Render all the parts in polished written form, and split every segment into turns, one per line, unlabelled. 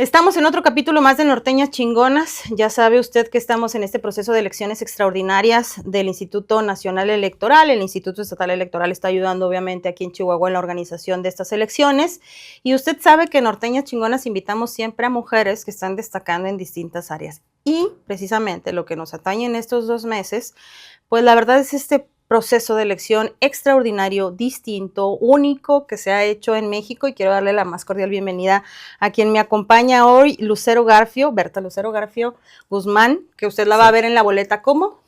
Estamos en otro capítulo más de Norteñas Chingonas. Ya sabe usted que estamos en este proceso de elecciones extraordinarias del Instituto Nacional Electoral. El Instituto Estatal Electoral está ayudando obviamente aquí en Chihuahua en la organización de estas elecciones. Y usted sabe que en Norteñas Chingonas invitamos siempre a mujeres que están destacando en distintas áreas. Y precisamente lo que nos atañe en estos 2 meses, pues la verdad es este proceso de elección extraordinario, distinto, único que se ha hecho en México, y quiero darle la más cordial bienvenida a quien me acompaña hoy, Lucero Garfio, Berta Lucero Garfio Guzmán, que usted la va a ver en la boleta ¿cómo?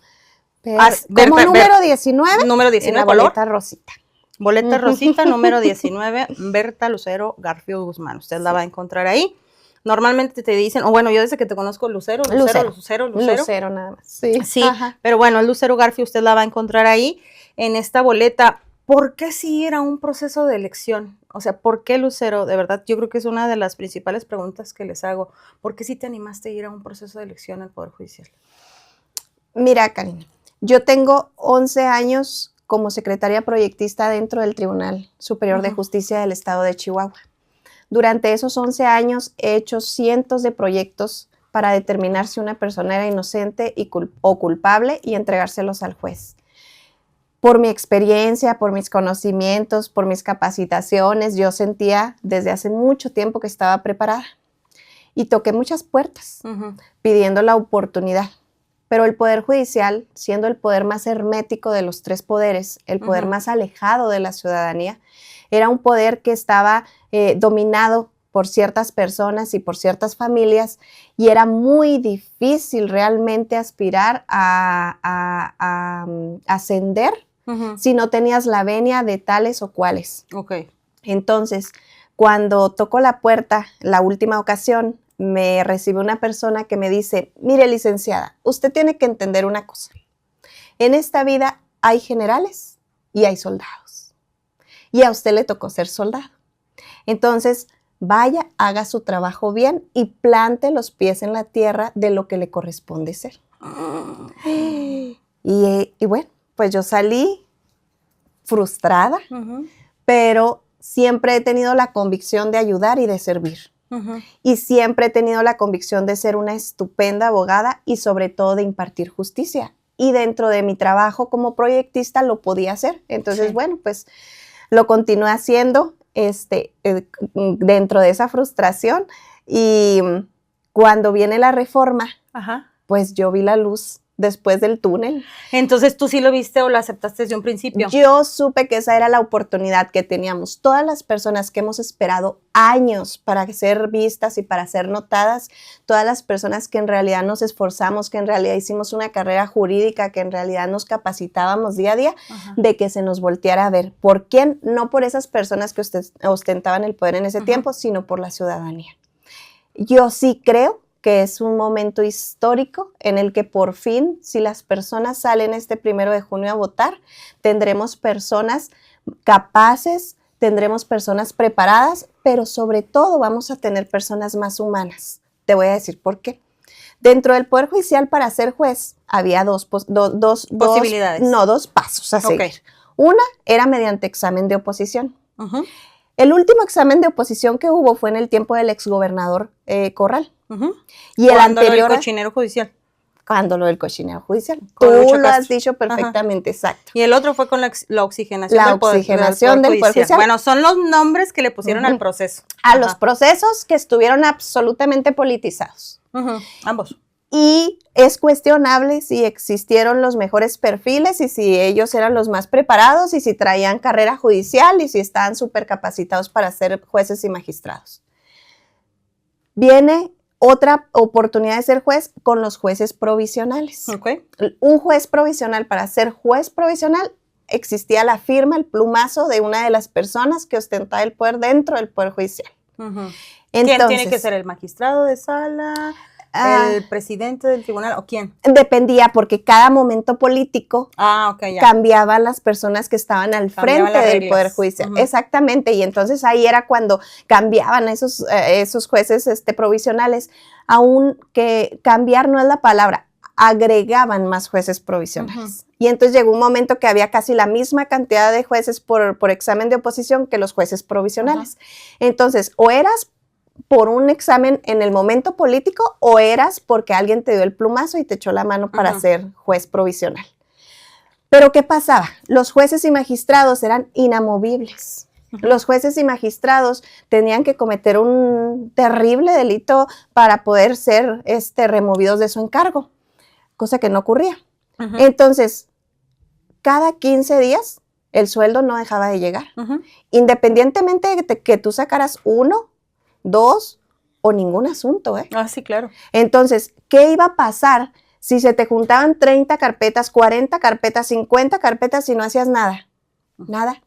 Como número 19.
Número 19,
en la
color.
boleta rosita.
Boleta rosita, número 19, Berta Lucero Garfio Guzmán. Usted la va a encontrar ahí. Normalmente te dicen, o bueno, yo desde que te conozco, Lucero
Nada más.
Sí, pero bueno, el Lucero Garfio usted la va a encontrar ahí en esta boleta. ¿Por qué sí era un proceso de elección? O sea, ¿por qué, Lucero? De verdad, yo creo que es una de las principales preguntas que les hago. ¿Por qué sí te animaste a ir a un proceso de elección al Poder Judicial?
Mira, Karina, yo tengo 11 años como secretaria proyectista dentro del Tribunal Superior de Justicia del Estado de Chihuahua. Durante esos 11 años he hecho cientos de proyectos para determinar si una persona era inocente o culpable y entregárselos al juez. Por mi experiencia, por mis conocimientos, por mis capacitaciones, yo sentía desde hace mucho tiempo que estaba preparada. Y toqué muchas puertas pidiendo la oportunidad. Pero el Poder Judicial, siendo el poder más hermético de los 3 poderes, el poder más alejado de la ciudadanía, era un poder que estaba dominado por ciertas personas y por ciertas familias, y era muy difícil realmente aspirar a ascender si no tenías la venia de tales o cuales. Entonces, cuando tocó la puerta la última ocasión, me recibe una persona que me dice, mire, licenciada, usted tiene que entender una cosa. En esta vida hay generales y hay soldados. Y a usted le tocó ser soldado. Entonces, vaya, haga su trabajo bien y plante los pies en la tierra de lo que le corresponde ser. Y bueno, pues yo salí frustrada, pero siempre he tenido la convicción de ayudar y de servir. Y siempre he tenido la convicción de ser una estupenda abogada y sobre todo de impartir justicia. Y dentro de mi trabajo como proyectista lo podía hacer. Entonces, bueno, pues lo continué haciendo dentro de esa frustración, y cuando viene la reforma, pues yo vi la luz después del túnel.
Entonces, ¿tú sí lo viste o lo aceptaste desde un principio?
Yo supe que esa era la oportunidad que teníamos. Todas las personas que hemos esperado años para ser vistas y para ser notadas, todas las personas que en realidad nos esforzamos, que en realidad hicimos una carrera jurídica, que en realidad nos capacitábamos día a día, de que se nos volteara a ver. ¿Por quién? No por esas personas que ostentaban el poder en ese tiempo, sino por la ciudadanía. Yo sí creo que es un momento histórico en el que por fin, si las personas salen este 1 de junio a votar, tendremos personas capaces, tendremos personas preparadas, pero sobre todo vamos a tener personas más humanas. Te voy a decir por qué. Dentro del Poder Judicial, para ser juez, había dos
posibilidades.
Dos pasos a seguir. Una era mediante examen de oposición. El último examen de oposición que hubo fue en el tiempo del exgobernador Corral. Y el anterior,
lo del cochinero judicial.
Cuando lo del cochinero judicial. Tú lo has dicho perfectamente, exacto.
Y el otro fue con la oxigenación
del Poder Judicial.
Bueno, son los nombres que le pusieron al proceso.
A los procesos que estuvieron absolutamente politizados.
Ambos.
Y es cuestionable si existieron los mejores perfiles y si ellos eran los más preparados y si traían carrera judicial y si estaban súper capacitados para ser jueces y magistrados. Viene otra oportunidad de ser juez con los jueces provisionales. Un juez provisional, para ser juez provisional, existía la firma, el plumazo de una de las personas que ostentaba el poder dentro del Poder Judicial.
Entonces, ¿quién tiene que ser? ¿El magistrado de sala? ¿El presidente del tribunal o quién?
Dependía, porque cada momento político cambiaban las personas que estaban al frente del Poder Judicial. Exactamente, y entonces ahí era cuando cambiaban esos jueces provisionales, aunque cambiar no es la palabra, agregaban más jueces provisionales. Y entonces llegó un momento que había casi la misma cantidad de jueces por examen de oposición que los jueces provisionales. Entonces, o eras por un examen en el momento político o eras porque alguien te dio el plumazo y te echó la mano para ser juez provisional. Pero ¿qué pasaba? Los jueces y magistrados eran inamovibles. Los jueces y magistrados tenían que cometer un terrible delito para poder ser removidos de su encargo, cosa que no ocurría. Entonces, cada 15 días el sueldo no dejaba de llegar. Independientemente de que tú sacaras 1, 2 o ningún asunto.
Ah, sí, claro.
Entonces, ¿qué iba a pasar si se te juntaban 30 carpetas, 40 carpetas, 50 carpetas y no hacías nada? Nada.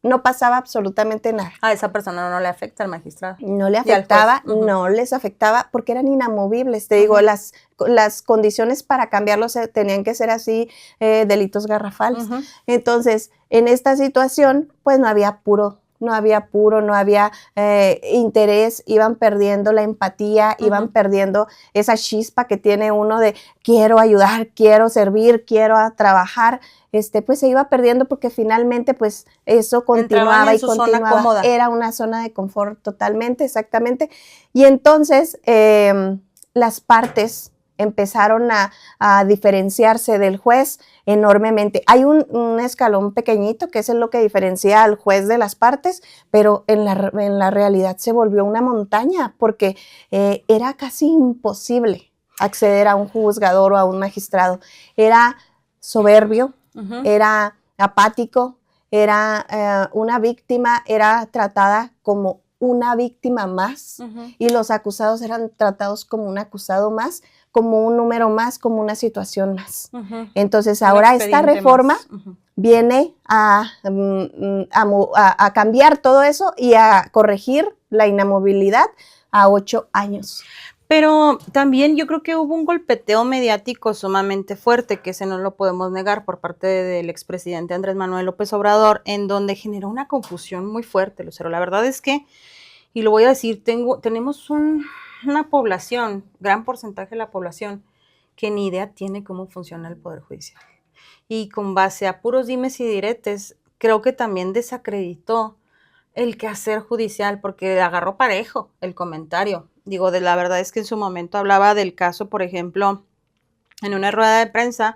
No pasaba absolutamente nada.
A esa persona no le afecta al magistrado.
No le afectaba, no les afectaba porque eran inamovibles. Te digo, las condiciones para cambiarlos tenían que ser así, delitos garrafales. Entonces, en esta situación, pues no había apuro, no había interés, iban perdiendo la empatía, iban perdiendo esa chispa que tiene uno de quiero ayudar, quiero servir, quiero trabajar. Pues se iba perdiendo porque finalmente pues eso continuaba y continuaba. Era una zona de confort totalmente, exactamente. Y entonces las partes empezaron a diferenciarse del juez enormemente. Hay un escalón pequeñito que es lo que diferencia al juez de las partes, pero en la realidad se volvió una montaña porque era casi imposible acceder a un juzgador o a un magistrado. Era soberbio, era apático, era una víctima, era tratada como una víctima más y los acusados eran tratados como un acusado más, como un número más, como una situación más. Entonces ahora esta reforma viene a cambiar todo eso y a corregir la inamovilidad a 8 años.
Pero también yo creo que hubo un golpeteo mediático sumamente fuerte, que ese no lo podemos negar, por parte del expresidente Andrés Manuel López Obrador, en donde generó una confusión muy fuerte, Lucero. La verdad es que, y lo voy a decir, tenemos una población, gran porcentaje de la población, que ni idea tiene cómo funciona el Poder Judicial. Y con base a puros dimes y diretes, creo que también desacreditó el quehacer judicial, porque agarró parejo el comentario. Digo, la verdad es que en su momento hablaba del caso, por ejemplo, en una rueda de prensa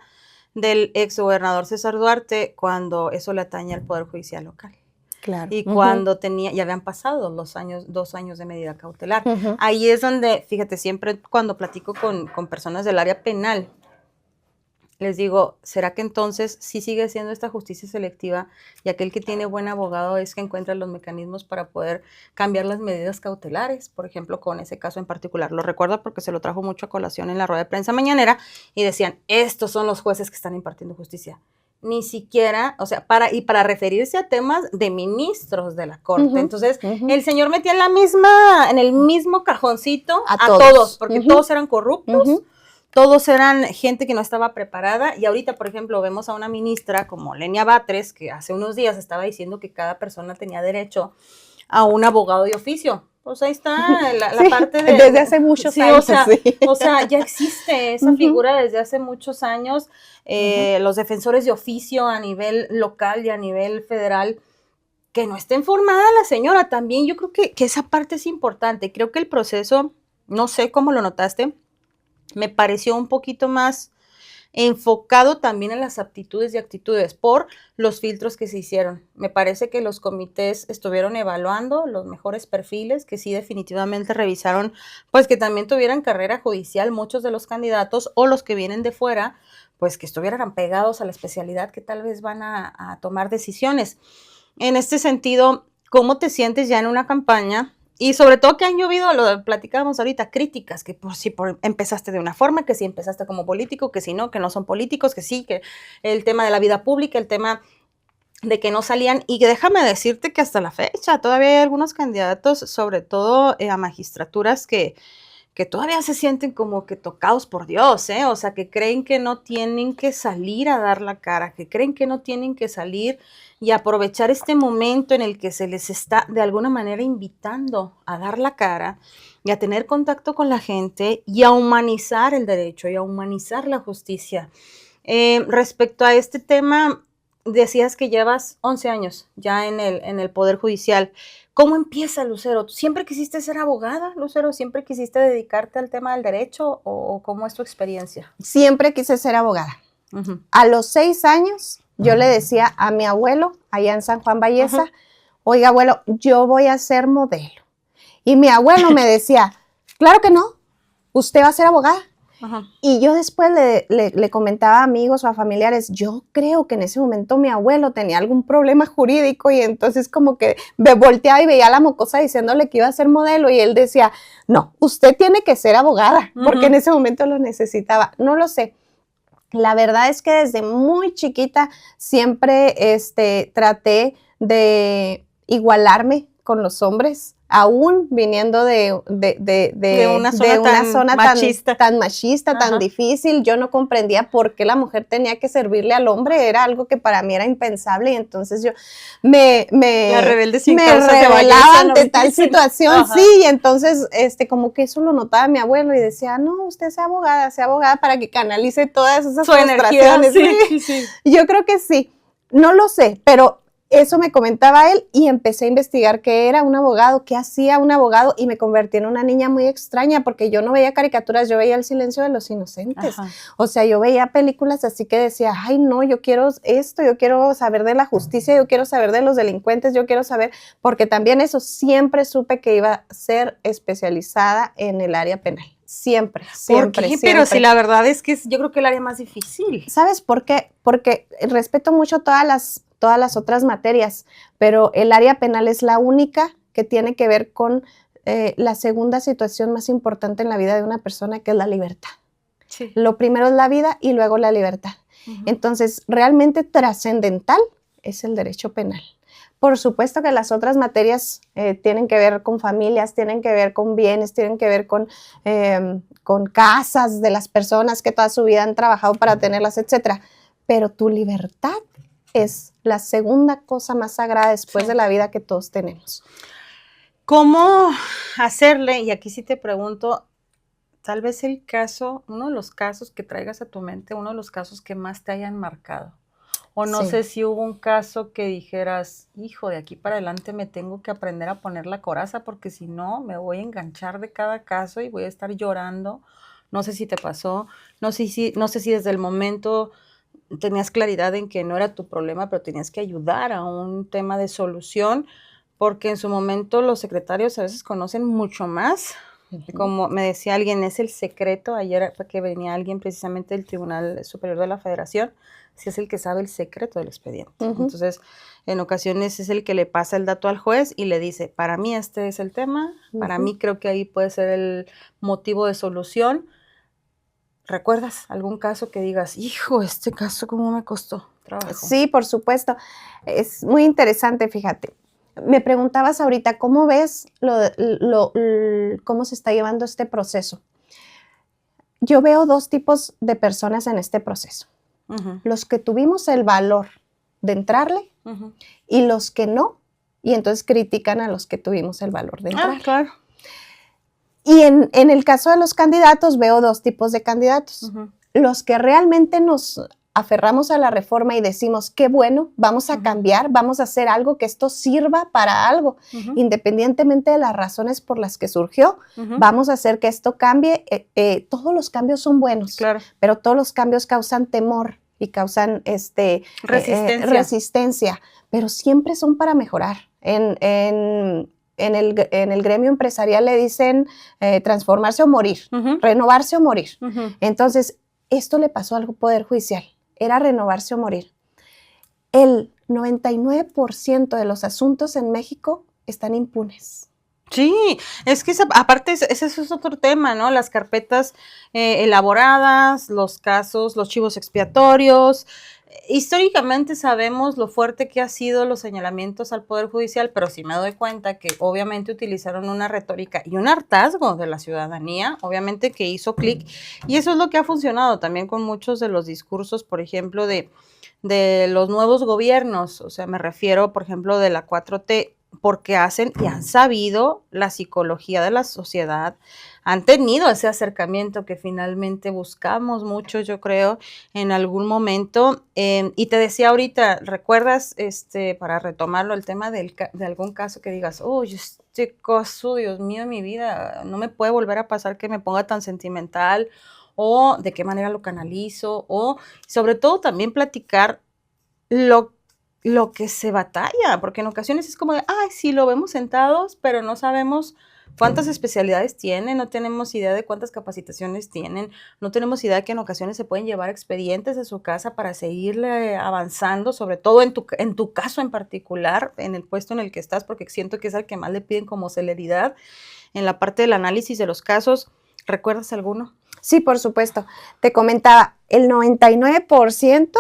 del exgobernador César Duarte, cuando eso le atañe al Poder Judicial local.
Claro.
Y cuando ya habían pasado los 2 años de medida cautelar. Ahí es donde, fíjate, siempre cuando platico con personas del área penal, les digo, ¿será que entonces sí sigue siendo esta justicia selectiva y aquel que tiene buen abogado es que encuentra los mecanismos para poder cambiar las medidas cautelares? Por ejemplo, con ese caso en particular. Lo recuerdo porque se lo trajo mucho a colación en la rueda de prensa mañanera y decían, estos son los jueces que están impartiendo justicia. Ni siquiera, o sea, para referirse a temas de ministros de la Corte. Entonces, el señor metía en el mismo cajoncito a todos, porque todos eran corruptos. Todos eran gente que no estaba preparada y ahorita, por ejemplo, vemos a una ministra como Lenia Batres, que hace unos días estaba diciendo que cada persona tenía derecho a un abogado de oficio. Pues ahí está la parte de...
Desde hace muchos años.
O sea, ya existe esa figura desde hace muchos años. Los defensores de oficio a nivel local y a nivel federal, que no esté informada la señora también. Yo creo que esa parte es importante. Creo que el proceso, no sé cómo lo notaste, me pareció un poquito más enfocado también en las aptitudes y actitudes por los filtros que se hicieron. Me parece que los comités estuvieron evaluando los mejores perfiles, que sí definitivamente revisaron, pues que también tuvieran carrera judicial muchos de los candidatos o los que vienen de fuera, pues que estuvieran pegados a la especialidad que tal vez van a tomar decisiones. En este sentido, ¿cómo te sientes ya en una campaña? Y sobre todo que han llovido, lo platicábamos ahorita, críticas, que empezaste de una forma, que si empezaste como político, que si no, que no son políticos, que sí, que el tema de la vida pública, el tema de que no salían, y que déjame decirte que hasta la fecha todavía hay algunos candidatos, sobre todo a magistraturas, que todavía se sienten como que tocados por Dios, o sea, que creen que no tienen que salir a dar la cara, que creen que no tienen que salir y aprovechar este momento en el que se les está de alguna manera invitando a dar la cara y a tener contacto con la gente y a humanizar el derecho y a humanizar la justicia. Respecto a este tema, decías que llevas 11 años ya en el Poder Judicial. ¿Cómo empieza, Lucero? ¿Siempre quisiste ser abogada, Lucero? ¿Siempre quisiste dedicarte al tema del derecho o cómo es tu experiencia?
Siempre quise ser abogada. A los 6 años, yo le decía a mi abuelo, allá en San Juan Valleza, oiga, abuelo, yo voy a ser modelo. Y mi abuelo me decía, claro que no, usted va a ser abogada. Y yo después le comentaba a amigos o a familiares, yo creo que en ese momento mi abuelo tenía algún problema jurídico y entonces como que me volteaba y veía a la mocosa diciéndole que iba a ser modelo y él decía, no, usted tiene que ser abogada, porque en ese momento lo necesitaba. No lo sé. La verdad es que desde muy chiquita siempre traté de igualarme con los hombres, aún viniendo de una zona tan machista, tan difícil. Yo no comprendía por qué la mujer tenía que servirle al hombre, era algo que para mí era impensable y entonces yo me rebelaba ante tal situación, sí, y entonces como que eso lo notaba mi abuelo y decía, no, usted sea abogada para que canalice todas esas frustraciones. Sí. Yo creo que sí, no lo sé, pero eso me comentaba él y empecé a investigar qué era un abogado, qué hacía un abogado y me convertí en una niña muy extraña porque yo no veía caricaturas, yo veía El silencio de los inocentes. O sea, yo veía películas así que decía, ay no, yo quiero esto, yo quiero saber de la justicia, yo quiero saber de los delincuentes, yo quiero saber, porque también eso siempre supe que iba a ser especializada en el área penal. Siempre.
¿Por qué? Pero si la verdad es que yo creo que el área más difícil.
¿Sabes por qué? Porque respeto mucho todas las otras materias, pero el área penal es la única que tiene que ver con la segunda situación más importante en la vida de una persona, que es la libertad. Sí. Lo primero es la vida y luego la libertad. Entonces, realmente trascendental es el derecho penal. Por supuesto que las otras materias tienen que ver con familias, tienen que ver con bienes, tienen que ver con casas de las personas que toda su vida han trabajado para tenerlas, etcétera. Pero tu libertad es la segunda cosa más sagrada después de la vida que todos tenemos.
¿Cómo hacerle? Y aquí sí te pregunto, tal vez uno de los casos que traigas a tu mente, uno de los casos que más te hayan marcado. O no sé si hubo un caso que dijeras, hijo, de aquí para adelante me tengo que aprender a poner la coraza porque si no me voy a enganchar de cada caso y voy a estar llorando. No sé si te pasó, no sé si desde el momento tenías claridad en que no era tu problema, pero tenías que ayudar a un tema de solución, porque en su momento los secretarios a veces conocen mucho más. Como me decía alguien, es el secreto. Ayer que venía alguien precisamente del Tribunal Superior de la Federación, si es el que sabe el secreto del expediente. Entonces, en ocasiones es el que le pasa el dato al juez y le dice, para mí este es el tema, para mí creo que ahí puede ser el motivo de solución. ¿Recuerdas algún caso que digas, hijo, este caso cómo me costó trabajo?
Sí, por supuesto. Es muy interesante, fíjate. Me preguntabas ahorita, ¿cómo ves cómo se está llevando este proceso? Yo veo dos tipos de personas en este proceso. Los que tuvimos el valor de entrarle y los que no, y entonces critican a los que tuvimos el valor de entrar.
Claro.
Y en el caso de los candidatos, veo dos tipos de candidatos. Los que realmente nos aferramos a la reforma y decimos, qué bueno, vamos a cambiar, vamos a hacer algo que esto sirva para algo, independientemente de las razones por las que surgió, vamos a hacer que esto cambie. Todos los cambios son buenos, claro, pero todos los cambios causan temor y causan resistencia, pero siempre son para mejorar. En el gremio empresarial le dicen transformarse o morir, renovarse o morir. Entonces, esto le pasó al Poder Judicial, era renovarse o morir. El 99% de los asuntos en México están impunes.
Sí, es que aparte ese es otro tema, ¿no? Las carpetas elaboradas, los casos, los chivos expiatorios. Históricamente sabemos lo fuerte que han sido los señalamientos al Poder Judicial, pero sí me doy cuenta que obviamente utilizaron una retórica y un hartazgo de la ciudadanía, obviamente que hizo clic, y eso es lo que ha funcionado también con muchos de los discursos, por ejemplo, de los nuevos gobiernos, o sea, me refiero, por ejemplo, de la 4T, porque hacen y han sabido la psicología de la sociedad, han tenido ese acercamiento que finalmente buscamos mucho, yo creo, en algún momento. Y te decía ahorita, ¿recuerdas, para retomarlo, el tema de algún caso que digas, oh, este caso, Dios mío, en mi vida, no me puede volver a pasar que me ponga tan sentimental, o de qué manera lo canalizo, o sobre todo también platicar lo que se batalla, porque en ocasiones es como de, ay, sí, lo vemos sentados, pero no sabemos cuántas especialidades tienen, no tenemos idea de cuántas capacitaciones tienen, no tenemos idea de que en ocasiones se pueden llevar expedientes de su casa para seguirle avanzando, sobre todo en tu caso en particular, en el puesto en el que estás, porque siento que es al que más le piden como celeridad en la parte del análisis de los casos. ¿Recuerdas alguno?
Sí, por supuesto. Te comentaba, el 99%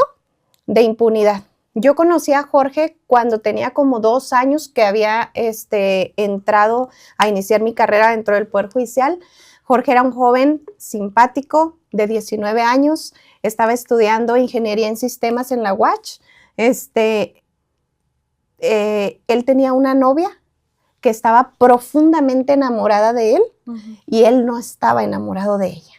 de impunidad. Yo conocí a Jorge cuando tenía como 2 años que había entrado a iniciar mi carrera dentro del Poder Judicial. Jorge era un joven simpático de 19 años, estaba estudiando ingeniería en sistemas en la UACH. Él tenía una novia que estaba profundamente enamorada de él y él no estaba enamorado de ella.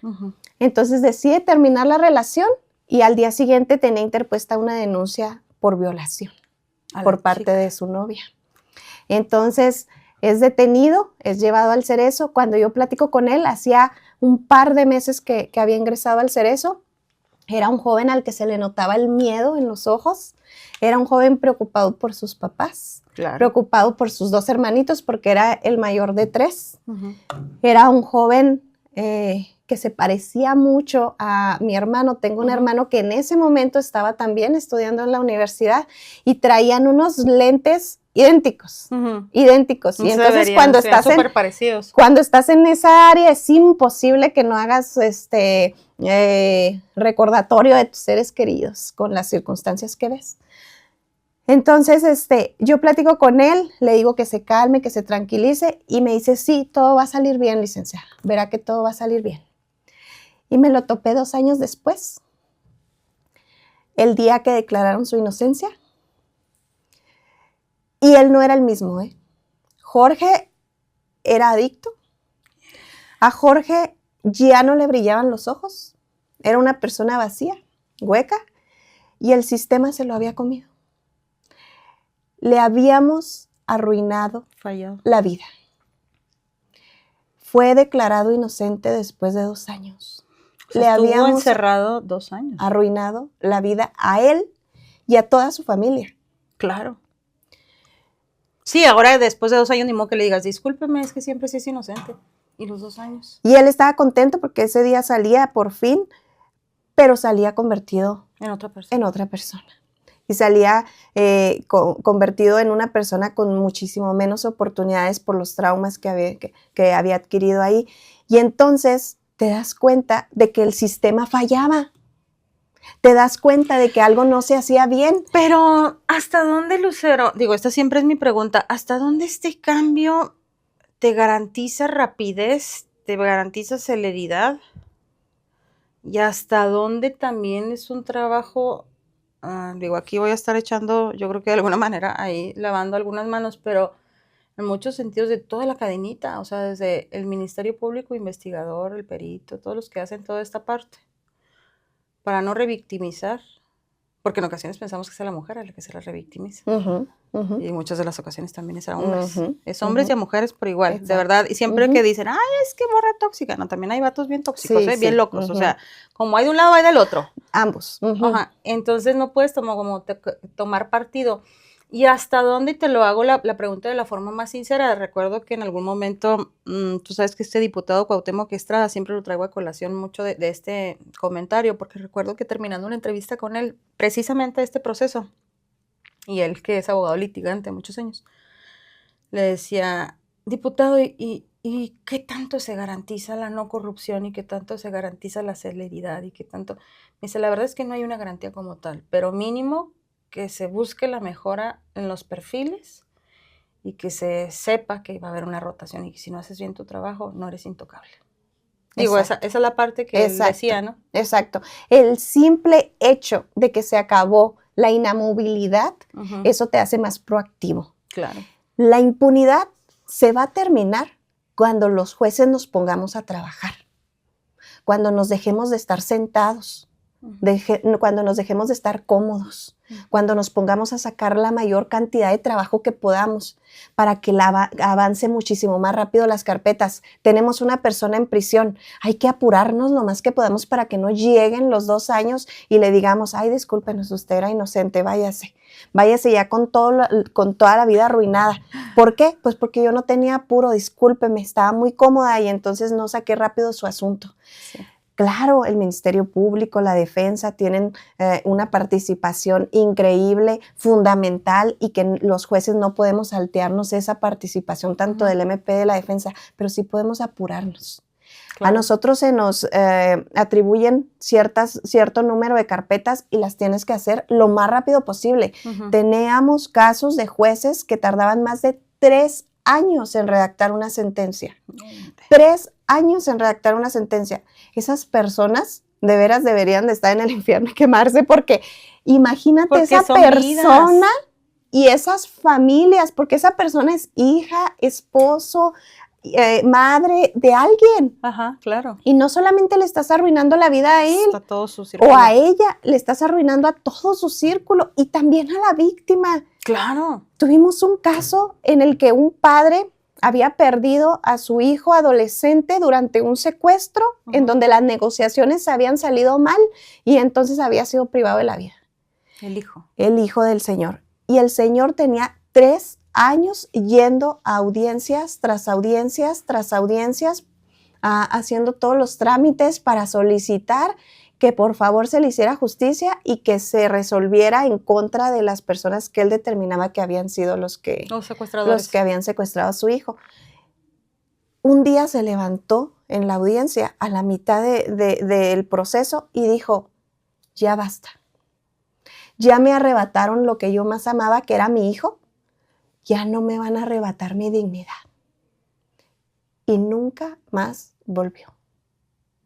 Entonces decide terminar la relación y al día siguiente tenía interpuesta una denuncia por violación por parte de su novia. Entonces es detenido, es llevado al Cerezo. Cuando yo platico con él, hacía un par de meses que había ingresado al Cerezo. Era un joven al que se le notaba el miedo en los ojos. Era un joven preocupado por sus papás, preocupado por sus 2 hermanitos, porque era el mayor de 3. Era un joven que se parecía mucho a mi hermano. Tengo un hermano que en ese momento estaba también estudiando en la universidad y traían unos lentes idénticos. Idénticos. Y entonces cuando estás en esa área es imposible que no hagas recordatorio de tus seres queridos con las circunstancias que ves. Entonces, yo platico con él, le digo que se calme, que se tranquilice, y me dice, sí, todo va a salir bien, licenciada, verá que todo va a salir bien. Y me lo topé 2 años después, el día que declararon su inocencia, y él no era el mismo, ¿eh? Jorge era adicto, a Jorge ya no le brillaban los ojos, era una persona vacía, hueca, y el sistema se lo había comido. Le habíamos arruinado la vida. Fue declarado inocente después de 2 años.
O sea, estuvo encerrado 2 años.
Arruinado la vida a él y a toda su familia.
Claro. Sí, ahora después de 2 años ni modo que le digas, discúlpeme, es que siempre sí es inocente. Y los 2 años.
Y él estaba contento porque ese día salía por fin, pero salía convertido
en otra persona.
Y salía convertido en una persona con muchísimo menos oportunidades por los traumas que había adquirido ahí. Y entonces te das cuenta de que el sistema fallaba. Te das cuenta de que algo no se hacía bien.
Pero, ¿hasta dónde, Lucero? Digo, esta siempre es mi pregunta. ¿Hasta dónde este cambio te garantiza rapidez, te garantiza celeridad? ¿Y hasta dónde también es un trabajo... digo, aquí voy a estar echando, yo creo que de alguna manera ahí lavando algunas manos, pero en muchos sentidos de toda la cadenita, o sea, desde el Ministerio Público, investigador, el perito, todos los que hacen toda esta parte, para no revictimizar, porque en ocasiones pensamos que es a la mujer a la que se la revictimiza, y en muchas de las ocasiones también es a hombres, es hombres y a mujeres por igual. Exacto. De verdad, y siempre que dicen, ay, es que morra tóxica, no, también hay vatos bien tóxicos, sí, bien locos, o sea, como hay de un lado, hay del otro.
Ambos.
Entonces no puedes tomar partido. ¿Y hasta dónde? Te lo hago la pregunta de la forma más sincera. Recuerdo que en algún momento, tú sabes que este diputado Cuauhtémoc Estrada, siempre lo traigo a colación mucho de este comentario, porque recuerdo que terminando una entrevista con él, precisamente este proceso, y él que es abogado litigante muchos años, le decía, diputado, ¿y qué tanto se garantiza la no corrupción y qué tanto se garantiza la celeridad y qué tanto? Me dice, la verdad es que no hay una garantía como tal, pero mínimo que se busque la mejora en los perfiles y que se sepa que va a haber una rotación y que si no haces bien tu trabajo, no eres intocable. Digo, esa es la parte que él decía, ¿no?
Exacto. El simple hecho de que se acabó la inamovilidad, eso te hace más proactivo.
Claro.
La impunidad se va a terminar Cuando los jueces nos pongamos a trabajar, cuando nos dejemos de estar sentados, cuando nos dejemos de estar cómodos, cuando nos pongamos a sacar la mayor cantidad de trabajo que podamos para que avance muchísimo más rápido las carpetas. Tenemos una persona en prisión, hay que apurarnos lo más que podamos para que no lleguen los 2 años y le digamos, ay, discúlpenos, usted era inocente, váyase ya con toda la vida arruinada. ¿Por qué? Pues porque yo no tenía apuro, discúlpeme, estaba muy cómoda y entonces no saqué rápido su asunto. Sí. Claro, el Ministerio Público, la defensa tienen una participación increíble, fundamental, y que los jueces no podemos saltearnos esa participación tanto del MP de la defensa, pero sí podemos apurarnos. Claro. A nosotros se nos atribuyen cierto número de carpetas y las tienes que hacer lo más rápido posible. Teníamos casos de jueces que tardaban más de 3 años en redactar una sentencia. 3 años en redactar una sentencia. Esas personas de veras deberían de estar en el infierno y quemarse, porque imagínate esa persona vidas. Y esas familias, porque esa persona es hija, esposo, madre de alguien.
Ajá, claro.
Y no solamente le estás arruinando la vida a él,
a todo su círculo,
o a ella, le estás arruinando a todo su círculo y también a la víctima.
Claro.
Tuvimos un caso en el que un padre había perdido a su hijo adolescente durante un secuestro, en donde las negociaciones habían salido mal y entonces había sido privado de la vida.
El hijo.
El hijo del señor. Y el señor tenía 3 años yendo a audiencias tras audiencias tras audiencias, haciendo todos los trámites para solicitar que por favor se le hiciera justicia y que se resolviera en contra de las personas que él determinaba que habían sido los que habían secuestrado a su hijo. Un día se levantó en la audiencia a la mitad del proceso y dijo, ya basta. Ya me arrebataron lo que yo más amaba, que era mi hijo. Ya no me van a arrebatar mi dignidad. Y nunca más volvió.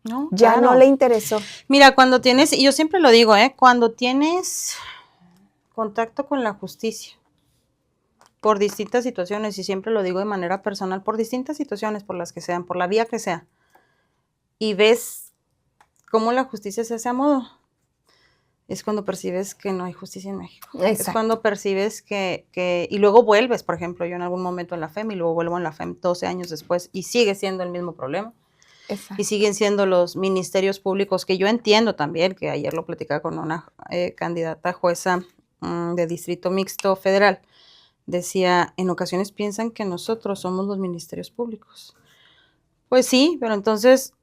No,
ya
claro.
No le interesó.
Mira, cuando tienes, y yo siempre lo digo, cuando tienes contacto con la justicia, por distintas situaciones, y siempre lo digo de manera personal, por distintas situaciones, por las que sean, por la vía que sea, y ves cómo la justicia se hace a modo, es cuando percibes que no hay justicia en México. Exacto. Es cuando percibes que y luego vuelves, por ejemplo, yo en algún momento en la FEM, y luego vuelvo en la FEM 12 años después, y sigue siendo el mismo problema. Exacto. Y siguen siendo los ministerios públicos, que yo entiendo también, que ayer lo platicaba con una candidata jueza de distrito mixto federal, decía, en ocasiones piensan que nosotros somos los ministerios públicos. Pues sí, pero entonces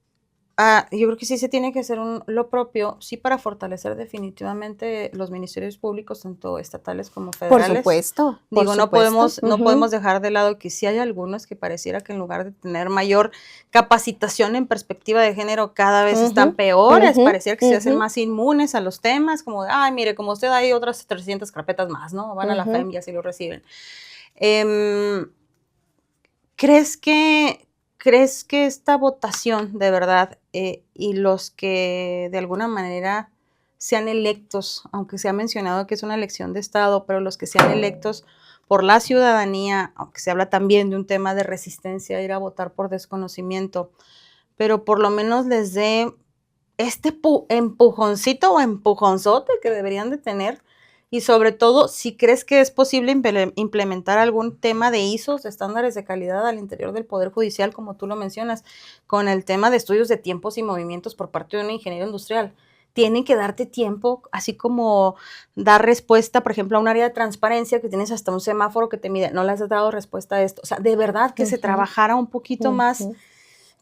yo creo que sí se tiene que hacer lo propio, sí, para fortalecer definitivamente los ministerios públicos, tanto estatales como federales.
Por supuesto.
Digo, no podemos dejar de lado que sí hay algunos que pareciera que en lugar de tener mayor capacitación en perspectiva de género, cada vez están peores, pareciera que se hacen más inmunes a los temas, como de, ay, mire, como usted hay otras 300 carpetas más, ¿no? Van a la FEM y así lo reciben. ¿Crees que esta votación, de verdad, y los que de alguna manera sean electos, aunque se ha mencionado que es una elección de Estado, pero los que sean electos por la ciudadanía, aunque se habla también de un tema de resistencia a ir a votar por desconocimiento, pero por lo menos les dé este empujoncito o empujonzote que deberían de tener? Y sobre todo, si crees que es posible implementar algún tema de ISOs, de estándares de calidad al interior del Poder Judicial, como tú lo mencionas, con el tema de estudios de tiempos y movimientos por parte de un ingeniero industrial. Tienen que darte tiempo, así como dar respuesta, por ejemplo, a un área de transparencia que tienes hasta un semáforo que te mide, no le has dado respuesta a esto. O sea, de verdad que se trabajara un poquito más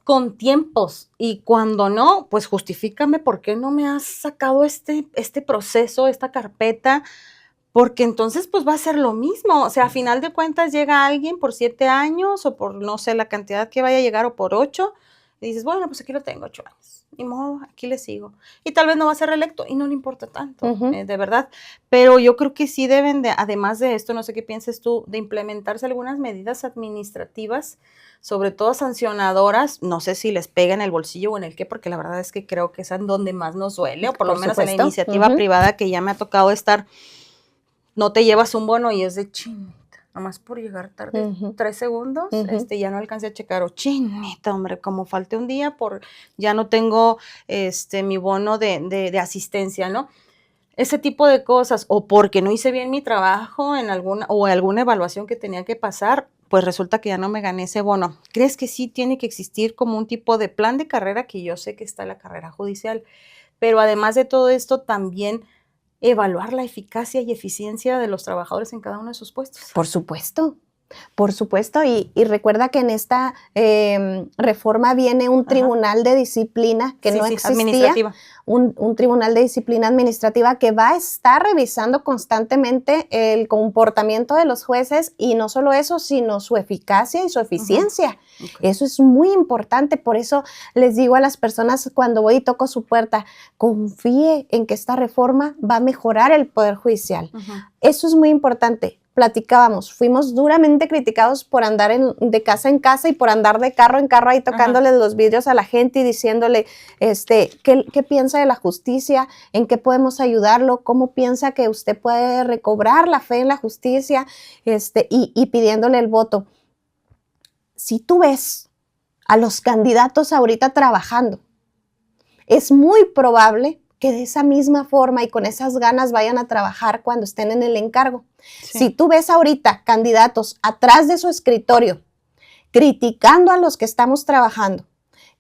con tiempos, y cuando no, pues justifícame por qué no me has sacado este proceso, esta carpeta, porque entonces pues va a ser lo mismo. O sea, a final de cuentas llega alguien por 7 años o por no sé la cantidad que vaya a llegar, o por 8, y dices, bueno, pues aquí lo tengo 8 años, ni modo, aquí le sigo. Y tal vez no va a ser reelecto y no le importa tanto, de verdad. Pero yo creo que sí deben de, además de esto, no sé qué pienses tú, de implementarse algunas medidas administrativas, sobre todo sancionadoras. No sé si les pega en el bolsillo o en el qué, porque la verdad es que creo que es en donde más nos duele, o por lo menos en la iniciativa privada que ya me ha tocado estar, no te llevas un bono y es de ching. nomás por llegar tarde,
Ujú.
3 segundos,
Ujú.
ya no alcancé a checar, o chinita, hombre, como falté un día ya no tengo, mi bono de asistencia, ¿no? Ese tipo de cosas, o porque no hice bien mi trabajo en alguna evaluación que tenía que pasar, pues resulta que ya no me gané ese bono. ¿Crees que sí tiene que existir como un tipo de plan de carrera? Que yo sé que está la carrera judicial, pero además de todo esto, también evaluar la eficacia y eficiencia de los trabajadores en cada uno de sus puestos.
Por supuesto, y recuerda que en esta reforma viene un
Ajá.
tribunal de disciplina que
Sí,
no
sí,
existía,
administrativa.
un tribunal de disciplina administrativa que va a estar revisando constantemente el comportamiento de los jueces y no solo eso, sino su eficacia y su eficiencia.
Ok.
Eso es muy importante, por eso les digo a las personas cuando voy y toco su puerta, confíe en que esta reforma va a mejorar el Poder Judicial.
Ujú.
Eso es muy importante. Platicábamos, fuimos duramente criticados por andar de casa en casa y por andar de carro en carro ahí tocándoles los vidrios a la gente y diciéndole qué piensa de la justicia, en qué podemos ayudarlo, cómo piensa que usted puede recobrar la fe en la justicia y pidiéndole el voto. Si tú ves a los candidatos ahorita trabajando, es muy probable que de esa misma forma y con esas ganas vayan a trabajar cuando estén en el encargo.
Sí.
Si tú ves ahorita candidatos atrás de su escritorio, criticando a los que estamos trabajando,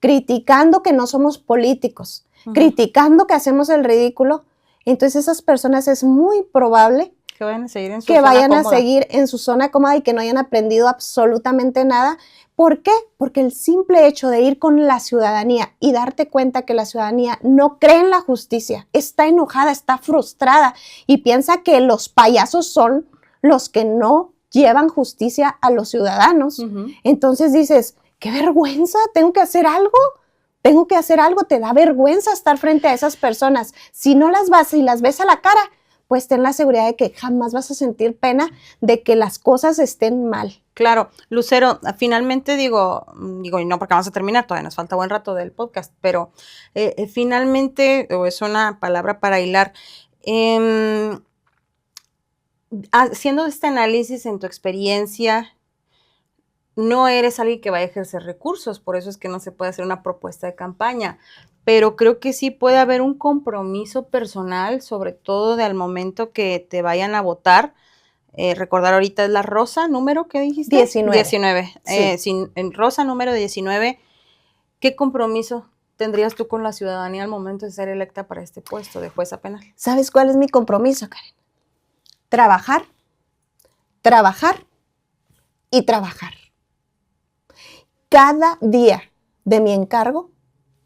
criticando que no somos políticos, criticando que hacemos el ridículo, entonces esas personas es muy probable
que vayan a seguir en su
que
zona
vayan a
cómoda.
seguir en su zona cómoda y que no hayan aprendido absolutamente nada. ¿Por qué? Porque el simple hecho de ir con la ciudadanía y darte cuenta que la ciudadanía no cree en la justicia, está enojada, está frustrada y piensa que los payasos son los que no llevan justicia a los ciudadanos. Entonces dices, qué vergüenza, tengo que hacer algo. Te da vergüenza estar frente a esas personas. Si no las vas y las ves a la cara, pues ten la seguridad de que jamás vas a sentir pena de que las cosas estén mal.
Claro, Lucero, finalmente digo, y no porque vamos a terminar, todavía nos falta buen rato del podcast, pero finalmente, o es una palabra para hilar, haciendo este análisis en tu experiencia, no eres alguien que va a ejercer recursos, por eso es que no se puede hacer una propuesta de campaña, pero creo que sí puede haber un compromiso personal, sobre todo al momento que te vayan a votar. Recordar ahorita es la rosa número, ¿qué dijiste? 19.
Sí.
En rosa número 19, ¿qué compromiso tendrías tú con la ciudadanía al momento de ser electa para este puesto de jueza penal?
¿Sabes cuál es mi compromiso, Karen? Trabajar, trabajar y trabajar. Cada día de mi encargo,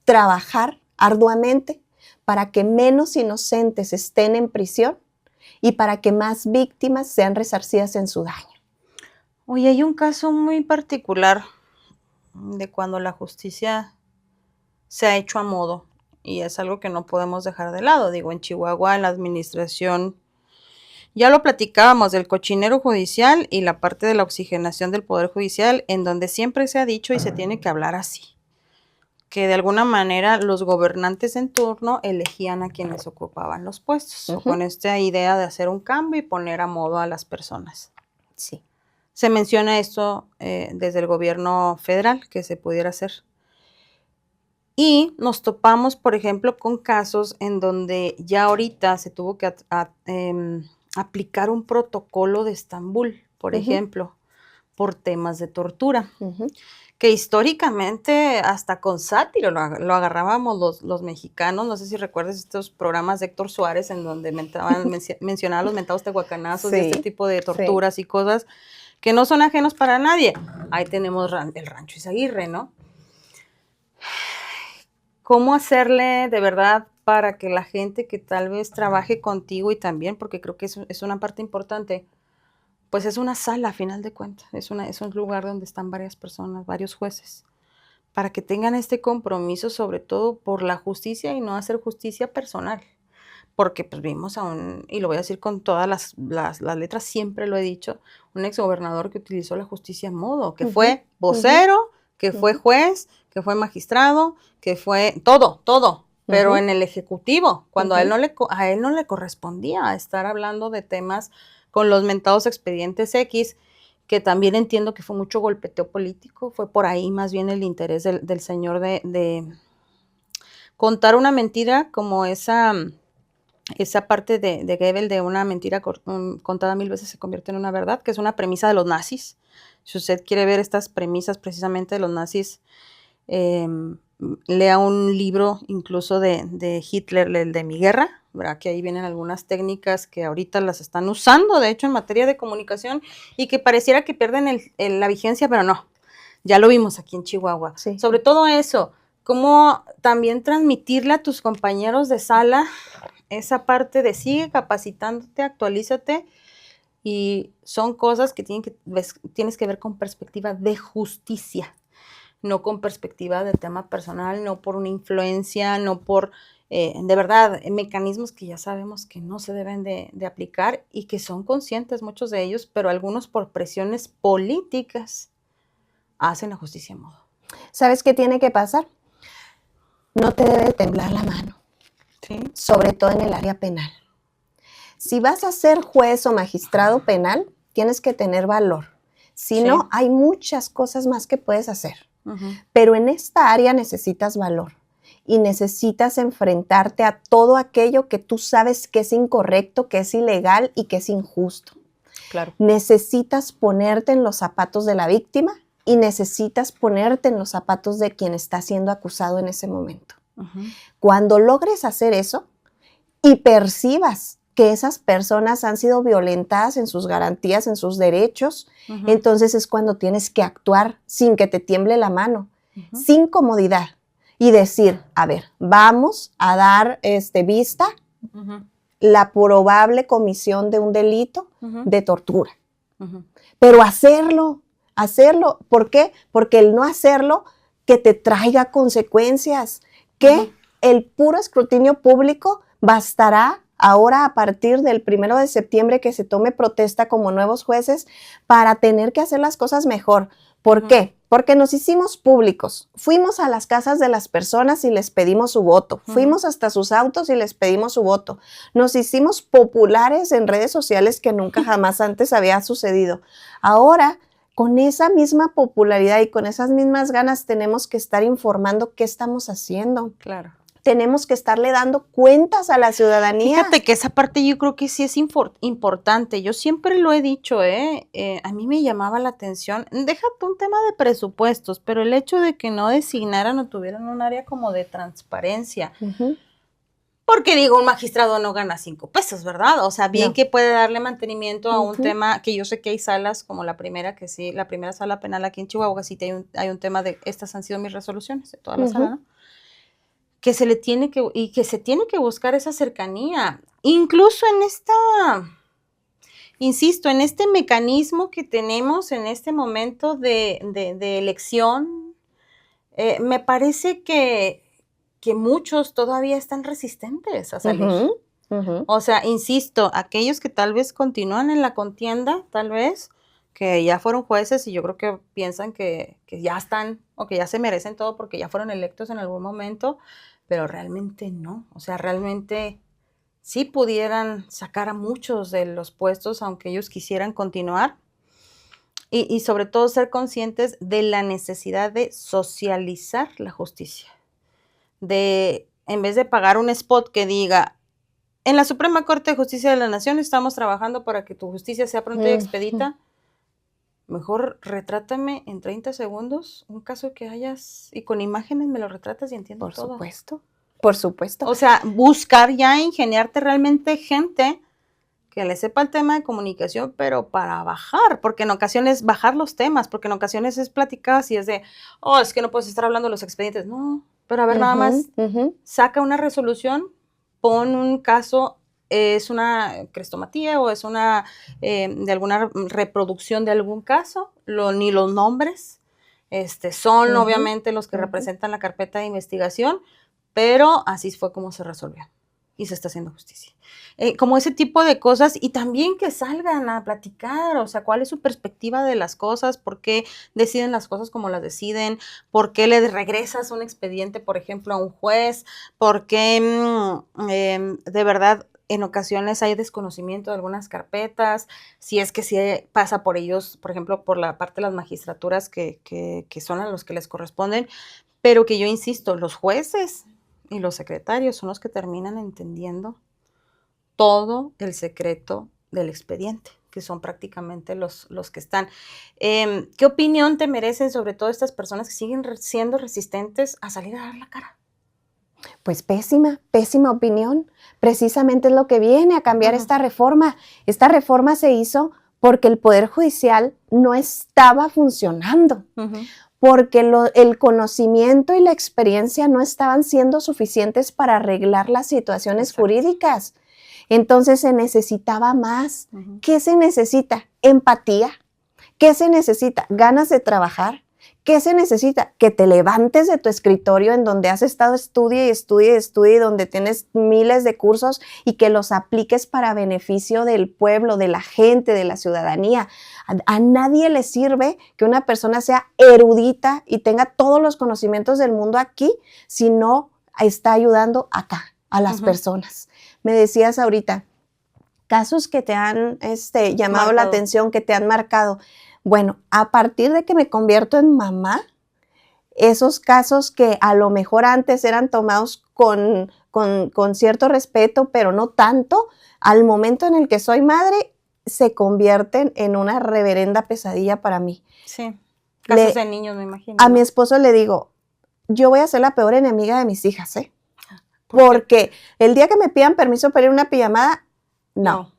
trabajar arduamente para que menos inocentes estén en prisión y para que más víctimas sean resarcidas en su daño.
Oye, hay un caso muy particular de cuando la justicia se ha hecho a modo y es algo que no podemos dejar de lado. Digo, en Chihuahua, en la administración, ya lo platicábamos del cochinero judicial y la parte de la oxigenación del Poder Judicial, en donde siempre se ha dicho y se tiene que hablar así, que de alguna manera los gobernantes en turno elegían a quienes ocupaban los puestos, con esta idea de hacer un cambio y poner a modo a las personas.
Sí.
Se menciona esto desde el gobierno federal, que se pudiera hacer. Y nos topamos, por ejemplo, con casos en donde ya ahorita se tuvo que aplicar un protocolo de Estambul, por ejemplo, por temas de tortura, que históricamente hasta con sátiro lo agarrábamos los mexicanos. No sé si recuerdas estos programas de Héctor Suárez en donde mencionaba los mentados tehuacanazos, sí, y este tipo de torturas, sí, y cosas que no son ajenos para nadie. Ahí tenemos el Rancho Izaguirre, ¿no? ¿Cómo hacerle de verdad para que la gente que tal vez trabaje contigo y también, porque creo que es una parte importante, pues es una sala a final de cuentas, es un lugar donde están varias personas, varios jueces, para que tengan este compromiso sobre todo por la justicia y no hacer justicia personal? Porque pues vimos y lo voy a decir con todas las letras, siempre lo he dicho, un exgobernador que utilizó la justicia a modo, que fue vocero, que fue juez, que fue magistrado, que fue todo, pero en el ejecutivo, cuando a él no le correspondía estar hablando de temas con los mentados expedientes X, que también entiendo que fue mucho golpeteo político, fue por ahí más bien el interés del señor de contar una mentira como esa parte de Goebbels de una mentira contada 1000 veces se convierte en una verdad, que es una premisa de los nazis. Si usted quiere ver estas premisas precisamente de los nazis, lea un libro incluso de Hitler, el de Mi Guerra, ¿verdad? Que ahí vienen algunas técnicas que ahorita las están usando, de hecho, en materia de comunicación y que pareciera que pierden la vigencia, pero no, ya lo vimos aquí en Chihuahua.
Sí.
Sobre todo eso, cómo también transmitirle a tus compañeros de sala esa parte de sigue capacitándote, actualízate, y son cosas que tienes que ver con perspectiva de justicia, no con perspectiva de tema personal, no por una influencia, no por, de verdad, mecanismos que ya sabemos que no se deben de aplicar y que son conscientes muchos de ellos, pero algunos por presiones políticas hacen la justicia a modo.
¿Sabes qué tiene que pasar? No te debe temblar la mano,
¿Sí?
Sobre todo en el área penal. Si vas a ser juez o magistrado penal, tienes que tener valor. Si
Sí.
no, hay muchas cosas más que puedes hacer.
Uh-huh.
Pero en esta área necesitas valor y necesitas enfrentarte a todo aquello que tú sabes que es incorrecto, que es ilegal y que es injusto.
Claro.
Necesitas ponerte en los zapatos de la víctima y necesitas ponerte en los zapatos de quien está siendo acusado en ese momento.
Uh-huh.
Cuando logres hacer eso y percibas que esas personas han sido violentadas en sus garantías, en sus derechos,
Uh-huh.
entonces es cuando tienes que actuar sin que te tiemble la mano,
Uh-huh.
sin comodidad, y decir, a ver, vamos a dar vista
Uh-huh.
la probable comisión de un delito
Uh-huh.
de tortura.
Uh-huh.
Pero hacerlo, ¿por qué? Porque el no hacerlo que te traiga consecuencias, que
Uh-huh.
el puro escrutinio público bastará ahora a partir del 1 de septiembre que se tome protesta como nuevos jueces para tener que hacer las cosas mejor. ¿Por
Uh-huh.
qué? Porque nos hicimos públicos, fuimos a las casas de las personas y les pedimos su voto,
Uh-huh.
fuimos hasta sus autos y les pedimos su voto, nos hicimos populares en redes sociales que nunca jamás antes había sucedido. Ahora, con esa misma popularidad y con esas mismas ganas tenemos que estar informando qué estamos haciendo.
Claro.
Tenemos que estarle dando cuentas a la ciudadanía.
Fíjate que esa parte yo creo que sí es importante. Yo siempre lo he dicho, a mí me llamaba la atención, déjate un tema de presupuestos, pero el hecho de que no designaran o tuvieran un área como de transparencia.
Uh-huh.
Porque digo, un magistrado no gana 5 pesos, ¿verdad? O sea, bien
No.
que puede darle mantenimiento a un
Uh-huh.
tema, que yo sé que hay salas como la primera, que sí, la primera sala penal aquí en Chihuahua, sí hay un tema de, estas han sido mis resoluciones de toda la
Uh-huh.
sala, ¿no? Que se tiene que buscar esa cercanía, incluso en insisto, en este mecanismo que tenemos en este momento de elección, me parece que muchos todavía están resistentes a salir.
Uh-huh. Uh-huh.
O sea, insisto, aquellos que tal vez continúan en la contienda, tal vez, que ya fueron jueces y yo creo que piensan que ya están o que ya se merecen todo porque ya fueron electos en algún momento, pero realmente no. O sea, realmente sí pudieran sacar a muchos de los puestos aunque ellos quisieran continuar y sobre todo ser conscientes de la necesidad de socializar la justicia. En vez de pagar un spot que diga, en la Suprema Corte de Justicia de la Nación estamos trabajando para que tu justicia sea pronta y expedita. Mejor retrátame en 30 segundos un caso que hayas y con imágenes me lo retratas y entiendo
Por
todo.
supuesto, por supuesto.
O sea, buscar ya ingeniarte realmente gente que le sepa el tema de comunicación, pero para bajar, porque en ocasiones bajar los temas, porque en ocasiones es platicadas y es de, es que no puedes estar hablando de los expedientes. No, pero a ver, nada más saca una resolución, pon un caso, es una crestomatía o es una de alguna reproducción de algún caso, ni los nombres, son obviamente los que representan la carpeta de investigación, pero así fue como se resolvió y se está haciendo justicia. Como ese tipo de cosas y también que salgan a platicar, o sea, cuál es su perspectiva de las cosas, por qué deciden las cosas como las deciden, por qué le regresas un expediente, por ejemplo, a un juez, por qué de verdad en ocasiones hay desconocimiento de algunas carpetas, si es que sí pasa por ellos, por ejemplo, por la parte de las magistraturas que son a los que les corresponden, pero que yo insisto, los jueces y los secretarios son los que terminan entendiendo todo el secreto del expediente, que son prácticamente los que están. ¿Qué opinión te merecen sobre todo estas personas que siguen siendo resistentes a salir a dar la cara?
Pues pésima, pésima opinión. Precisamente es lo que viene a cambiar esta reforma. Esta reforma se hizo porque el Poder Judicial no estaba funcionando, porque el conocimiento y la experiencia no estaban siendo suficientes para arreglar las situaciones jurídicas. Entonces se necesitaba más. ¿Qué se necesita? Empatía. ¿Qué se necesita? Ganas de trabajar. ¿Qué se necesita? Que te levantes de tu escritorio en donde has estado estudie y estudie y estudie, donde tienes miles de cursos y que los apliques para beneficio del pueblo, de la gente, de la ciudadanía. A nadie le sirve que una persona sea erudita y tenga todos los conocimientos del mundo aquí si no está ayudando acá a las personas. Me decías ahorita, casos que te han llamado la atención, que te han marcado. Bueno, a partir de que me convierto en mamá, esos casos que a lo mejor antes eran tomados con cierto respeto, pero no tanto, al momento en el que soy madre, se convierten en una reverenda pesadilla para mí.
Sí, casos de niños, me imagino.
A mi esposo le digo, yo voy a ser la peor enemiga de mis hijas, ¿eh? Porque el día que me pidan permiso para ir a una pijamada, no.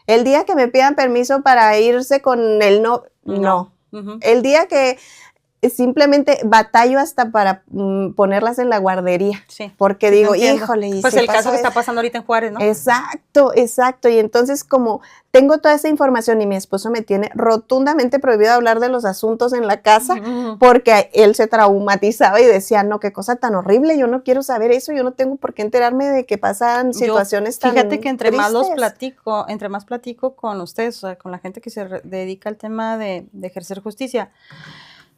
El día que me pidan permiso para irse con el no. El día que simplemente batallo hasta para ponerlas en la guardería. Sí. Porque digo, híjole.
Pues el caso que está pasando ahorita en Juárez, ¿no?
Exacto. Y entonces como tengo toda esa información y mi esposo me tiene rotundamente prohibido hablar de los asuntos en la casa porque él se traumatizaba y decía, no, qué cosa tan horrible, yo no quiero saber eso, yo no tengo por qué enterarme de que pasan situaciones tan
Fíjate que entre más
tristes.
platico con ustedes, o sea, con la gente que se dedica al tema de ejercer justicia,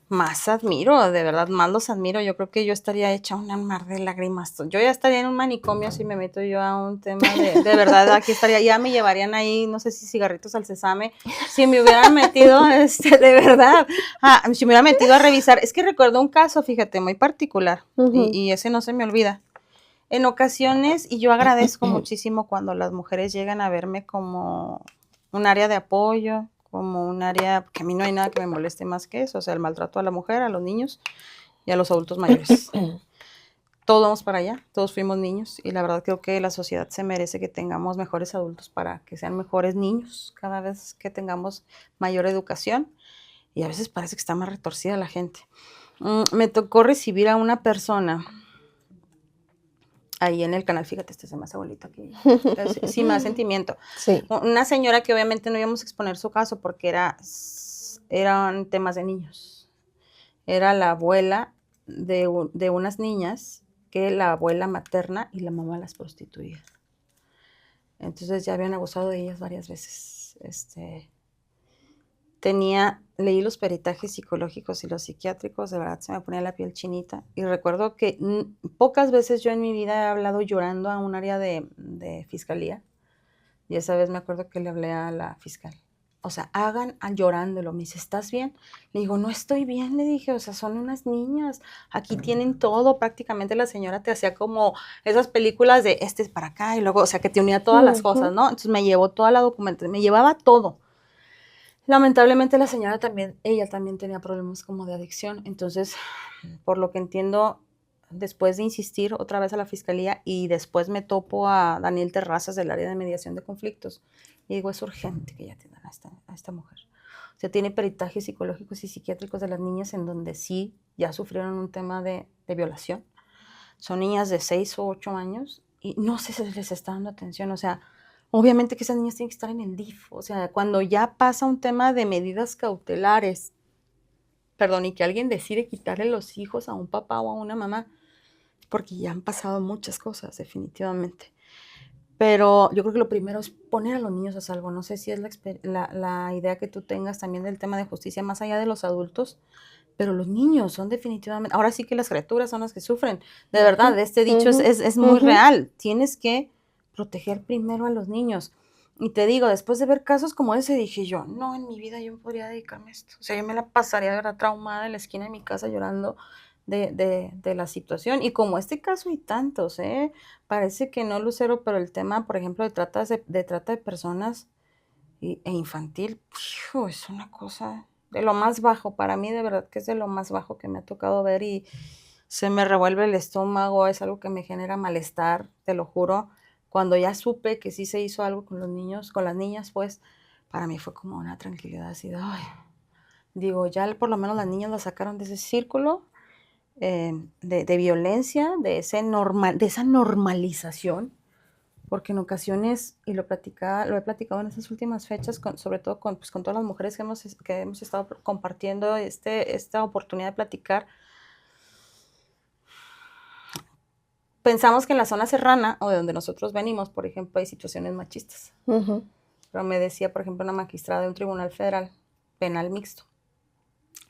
más admiro, de verdad, más los admiro. Yo creo que yo estaría hecha un mar de lágrimas. Yo ya estaría en un manicomio si me meto yo a un tema de verdad, aquí estaría, ya me llevarían ahí, no sé si cigarritos al sésame, si me hubieran metido, de verdad, si me hubieran metido a revisar. Es que recuerdo un caso, fíjate, muy particular, y ese no se me olvida. En ocasiones, y yo agradezco muchísimo cuando las mujeres llegan a verme como un área de apoyo, como un área, que a mí no hay nada que me moleste más que eso, o sea, el maltrato a la mujer, a los niños y a los adultos mayores. Todos vamos para allá, todos fuimos niños y la verdad creo que la sociedad se merece que tengamos mejores adultos para que sean mejores niños cada vez que tengamos mayor educación y a veces parece que está más retorcida la gente. Me tocó recibir a una persona ahí en el canal, fíjate, se me hace bolita aquí. Sí, me da sentimiento.
Sí.
Una señora que obviamente no íbamos a exponer su caso porque eran temas de niños. Era la abuela de unas niñas que la abuela materna y la mamá las prostituía. Entonces ya habían abusado de ellas varias veces. Leí los peritajes psicológicos y los psiquiátricos, de verdad se me ponía la piel chinita. Y recuerdo que pocas veces yo en mi vida he hablado llorando a un área de fiscalía. Y esa vez me acuerdo que le hablé a la fiscal. O sea, llorándolo. Me dice, ¿estás bien? Le digo, no estoy bien, le dije, o sea, son unas niñas. Aquí tienen todo. Prácticamente la señora te hacía como esas películas de este es para acá y luego, o sea, que te unía todas las cosas, ¿no? Entonces me llevó toda la documentación, me llevaba todo. Lamentablemente la señora ella también tenía problemas como de adicción, entonces, por lo que entiendo, después de insistir otra vez a la fiscalía y después me topo a Daniel Terrazas del área de mediación de conflictos, y digo, es urgente que ya atiendan a esta mujer. O sea, tiene peritajes psicológicos y psiquiátricos de las niñas en donde sí ya sufrieron un tema de violación. Son niñas de 6 o 8 años y no sé si les está dando atención, o sea, obviamente que esas niñas tienen que estar en el DIF, o sea, cuando ya pasa un tema de medidas cautelares, y que alguien decide quitarle los hijos a un papá o a una mamá, porque ya han pasado muchas cosas, definitivamente. Pero yo creo que lo primero es poner a los niños a salvo. No sé si es la idea que tú tengas también del tema de justicia, más allá de los adultos, pero los niños son definitivamente, ahora sí que las criaturas son las que sufren, de verdad, este dicho es muy real, tienes que proteger primero a los niños. Y te digo, después de ver casos como ese, dije yo, no, en mi vida yo podría dedicarme a esto. O sea, yo me la pasaría, ¿verdad?, traumada en la esquina de mi casa llorando de la situación. Y como este caso hay tantos, parece que no, Lucero, pero el tema, por ejemplo, de trata de personas e infantil, es una cosa de lo más bajo. Para mí, de verdad que es de lo más bajo que me ha tocado ver y se me revuelve el estómago, es algo que me genera malestar, te lo juro. Cuando ya supe que sí se hizo algo con los niños, con las niñas, pues, para mí fue como una tranquilidad así de, ay, digo, ya por lo menos las niñas las sacaron de ese círculo de violencia, de esa normalización, porque en ocasiones, y lo he platicado en estas últimas fechas, sobre todo con todas las mujeres que hemos estado compartiendo esta oportunidad de platicar. Pensamos que en la zona serrana, o de donde nosotros venimos, por ejemplo, hay situaciones machistas.
Uh-huh.
Pero me decía, por ejemplo, una magistrada de un tribunal federal, penal mixto,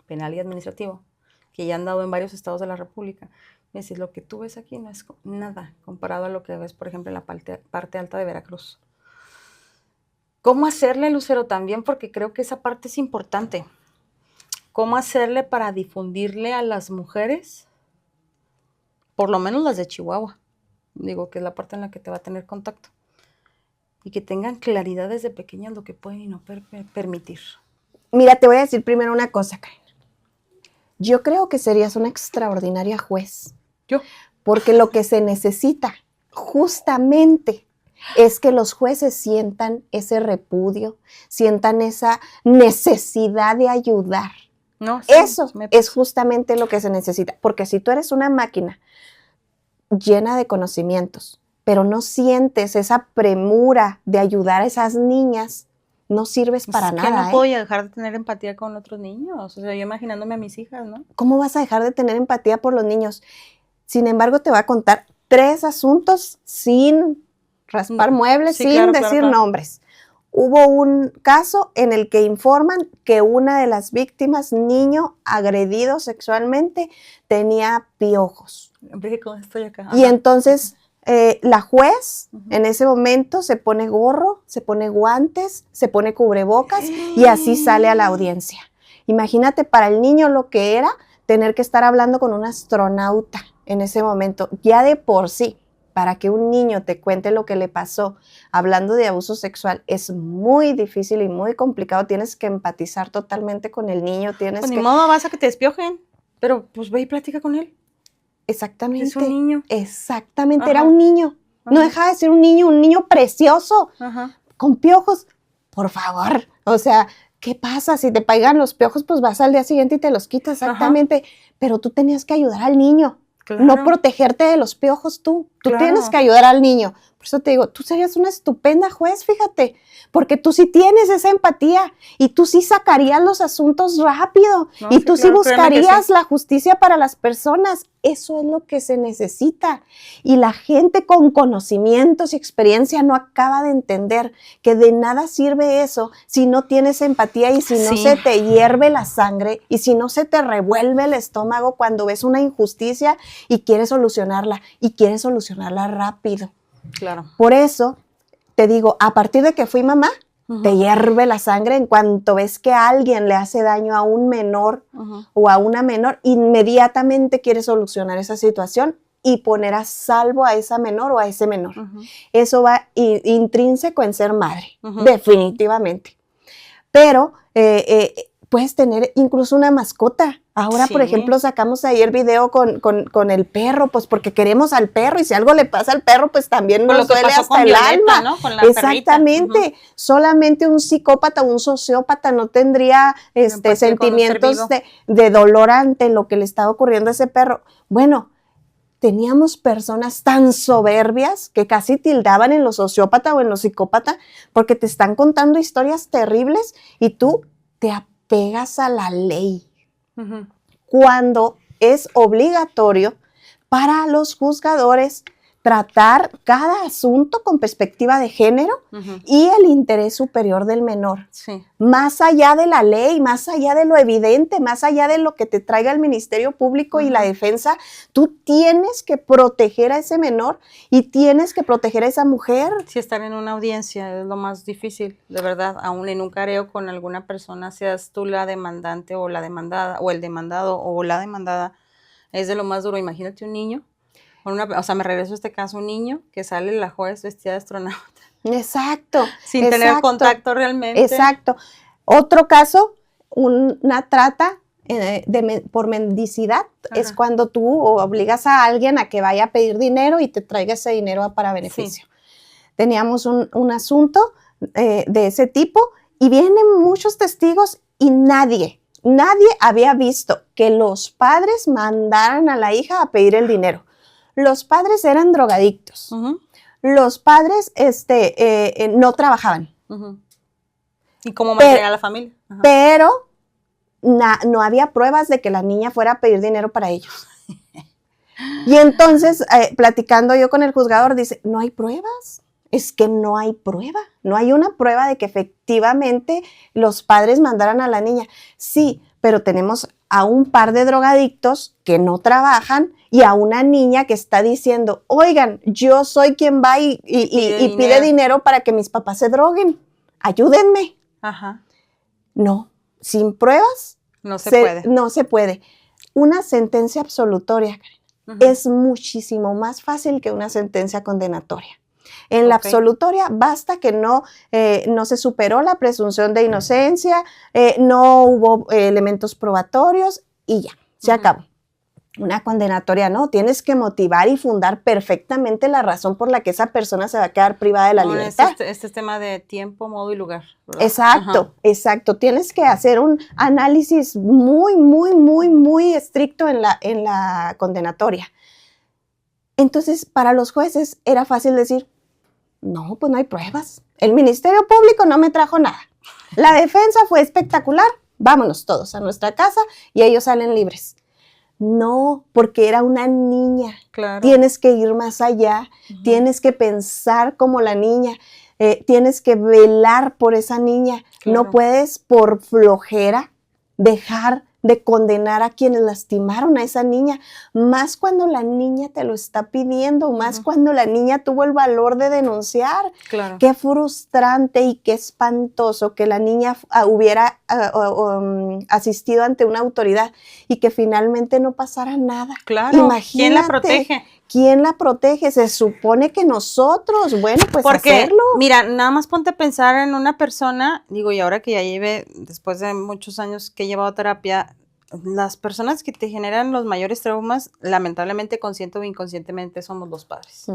penal y administrativo, que ya han dado en varios estados de la República. Me decía, lo que tú ves aquí no es nada comparado a lo que ves, por ejemplo, en la parte alta de Veracruz. ¿Cómo hacerle, Lucero, también? Porque creo que esa parte es importante. ¿Cómo hacerle para difundirle a las mujeres, por lo menos las de Chihuahua, digo, que es la parte en la que te va a tener contacto, y que tengan claridad desde pequeñas lo que pueden y no permitir?
Mira, te voy a decir primero una cosa, Karen. Yo creo que serías una extraordinaria juez.
¿Yo?
Porque lo que se necesita justamente es que los jueces sientan ese repudio, sientan esa necesidad de ayudar.
No, sí,
eso es justamente lo que se necesita. Porque si tú eres una máquina llena de conocimientos, pero no sientes esa premura de ayudar a esas niñas, no sirves para nada.
Es que no puedo dejar de tener empatía con otros niños. O sea, yo imaginándome a mis hijas, ¿no?
¿Cómo vas a dejar de tener empatía por los niños? Sin embargo, te voy a contar 3 asuntos sin raspar muebles, sí, sin decir nombres. Hubo un caso en el que informan que una de las víctimas, niño agredido sexualmente, tenía piojos.
Estoy acá.
Y entonces la juez en ese momento se pone gorro, se pone guantes, se pone cubrebocas y así sale a la audiencia. Imagínate para el niño lo que era tener que estar hablando con un astronauta en ese momento. Ya de por sí, para que un niño te cuente lo que le pasó hablando de abuso sexual es muy difícil y muy complicado. Tienes que empatizar totalmente con el niño. Pues
ni modo, vas a que te despiojen, pero pues ve y platica con él.
Exactamente.
Es un niño.
Exactamente, era un niño. No dejaba de ser un niño precioso, con piojos. Por favor, o sea, ¿qué pasa? Si te pegan los piojos, pues vas al día siguiente y te los quitas, exactamente. Pero tú tenías que ayudar al niño. Claro. No protegerte de los piojos tú. Tú tienes que ayudar al niño. Por eso te digo, tú serías una estupenda juez, fíjate, porque tú sí tienes esa empatía y tú sí sacarías los asuntos rápido y tú sí buscarías la justicia para las personas. Eso es lo que se necesita. Y la gente con conocimientos y experiencia no acaba de entender que de nada sirve eso si no tienes empatía y si no se te hierve la sangre y si no se te revuelve el estómago cuando ves una injusticia y quieres solucionarla rápido.
Claro.
Por eso te digo, a partir de que fui mamá, te hierve la sangre en cuanto ves que alguien le hace daño a un menor o a una menor, inmediatamente quieres solucionar esa situación y poner a salvo a esa menor o a ese menor. Eso va intrínseco en ser madre, definitivamente. Pero puedes tener incluso una mascota. Ahora, por ejemplo, sacamos ahí el video con el perro, pues porque queremos al perro y si algo le pasa al perro, pues también nos duele hasta el alma.
¿No? Con la
exactamente. Solamente un psicópata o un sociópata no tendría sentimientos de dolor ante lo que le estaba ocurriendo a ese perro. Bueno, teníamos personas tan soberbias que casi tildaban en lo sociópata o en lo psicópata porque te están contando historias terribles y tú te apegas a la ley. Cuando es obligatorio para los juzgadores tratar cada asunto con perspectiva de género y el interés superior del menor.
Sí.
Más allá de la ley, más allá de lo evidente, más allá de lo que te traiga el Ministerio Público y la defensa, tú tienes que proteger a ese menor y tienes que proteger a esa mujer.
Sí, estar en una audiencia es lo más difícil, de verdad, aún en un careo con alguna persona, seas tú la demandante o la demandada, o el demandado o la demandada, es de lo más duro. Imagínate un niño. O sea, me regreso a este caso, un niño que sale la juez vestida de astronauta.
Exacto.
Sin tener contacto realmente.
Exacto. Otro caso, una trata por mendicidad, es cuando tú obligas a alguien a que vaya a pedir dinero y te traiga ese dinero para beneficio. Sí. Teníamos un asunto de ese tipo y vienen muchos testigos y nadie había visto que los padres mandaran a la hija a pedir el dinero. Los padres eran drogadictos. Los padres no trabajaban.
¿Y cómo mantener a la familia?
Pero no había pruebas de que la niña fuera a pedir dinero para ellos. Y entonces, platicando yo con el juzgador, dice, no hay pruebas. Es que no hay prueba. No hay una prueba de que efectivamente los padres mandaran a la niña. Sí, pero tenemos a un par de drogadictos que no trabajan y a una niña que está diciendo, oigan, yo soy quien va y pide dinero para que mis papás se droguen. Ayúdenme. No, sin pruebas
no se puede.
No se puede. Una sentencia absolutoria, Karen, es muchísimo más fácil que una sentencia condenatoria. En la absolutoria basta que no se superó la presunción de inocencia, no hubo elementos probatorios y ya, se acabó. Una condenatoria no, tienes que motivar y fundar perfectamente la razón por la que esa persona se va a quedar privada de la libertad.
Este es tema de tiempo, modo y lugar, ¿verdad?
Exacto, exacto. Tienes que hacer un análisis muy, muy, muy, muy estricto en la condenatoria. Entonces, para los jueces era fácil decir, no, pues no hay pruebas. El Ministerio Público no me trajo nada. La defensa fue espectacular. Vámonos todos a nuestra casa y ellos salen libres. No, porque era una niña.
Claro.
Tienes que ir más allá. Tienes que pensar como la niña. Tienes que velar por esa niña. Claro. No puedes por flojera dejar de condenar a quienes lastimaron a esa niña, más cuando la niña te lo está pidiendo, más cuando la niña tuvo el valor de denunciar.
Claro.
Qué frustrante y qué espantoso que la niña hubiera asistido ante una autoridad y que finalmente no pasara nada.
Claro.
Imagínate.
¿Quién la protege?
¿Quién la protege? Se supone que nosotros, bueno, pues
porque,
hacerlo.
Mira, nada más ponte a pensar en una persona, digo, y ahora que ya lleve, después de muchos años que he llevado terapia, las personas que te generan los mayores traumas, lamentablemente, consciente o inconscientemente, somos los padres.